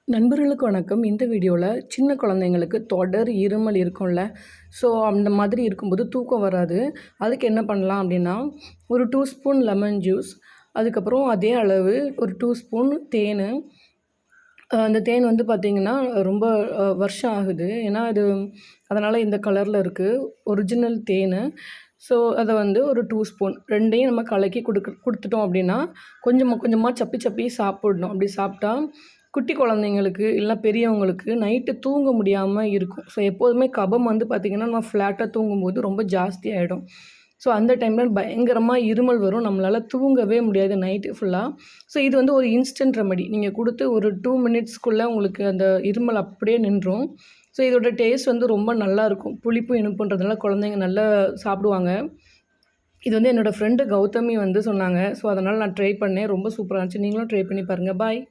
நண்பர்களுக்கு வணக்கம். இந்த வீடியோவில் சின்ன குழந்தைங்களுக்கு தொடர் இருமல் இருக்கும்ல. ஸோ அந்த மாதிரி இருக்கும்போது தூக்கம் வராது. அதுக்கு என்ன பண்ணலாம் அப்படின்னா, ஒரு 2 ஸ்பூன் லெமன் ஜூஸ், அதுக்கப்புறம் அதே அளவு ஒரு 2 ஸ்பூன் தேன். அந்த தேன் வந்து பார்த்திங்கன்னா ரொம்ப வருஷம் ஆகுது. ஏன்னா அதனால் இந்த கலரில் இருக்குது. ஒரிஜினல் தேன். ஸோ அதை வந்து ஒரு 2 ஸ்பூன் 2யும் நம்ம கலக்கி கொடுத்துட்டோம் அப்படின்னா கொஞ்சமாக கொஞ்சமாக சப்பி சப்பி சாப்பிடணும். அப்படி சாப்பிட்டா குட்டி குழந்தைங்களுக்கு இல்லை பெரியவங்களுக்கு நைட்டு தூங்க முடியாமல் இருக்கும். ஸோ எப்போதுமே கபம் வந்து பார்த்திங்கன்னா நம்ம ஃப்ளாட்டாக தூங்கும்போது ரொம்ப ஜாஸ்தி ஆகிடும். ஸோ அந்த டைமில் பயங்கரமாக இருமல் வரும். நம்மளால் தூங்கவே முடியாது நைட்டு ஃபுல்லாக. ஸோ இது வந்து ஒரு இன்ஸ்டன்ட் ரெமெடி. நீங்கள் கொடுத்து ஒரு 2 மினிட்ஸ்க்குள்ளே உங்களுக்கு அந்த இருமல் அப்படியே நின்றும். ஸோ இதோட டேஸ்ட் வந்து ரொம்ப நல்லாயிருக்கும். புளிப்பு இனிப்புன்றதுனால குழந்தைங்க நல்லா சாப்பிடுவாங்க. இது வந்து என்னோடய ஃப்ரெண்டு கௌதமி வந்து சொன்னாங்க. ஸோ அதனால் நான் ட்ரை பண்ணேன். ரொம்ப சூப்பராக இருந்துச்சு. நீங்களும் ட்ரை பண்ணி பாருங்கள். பாய்.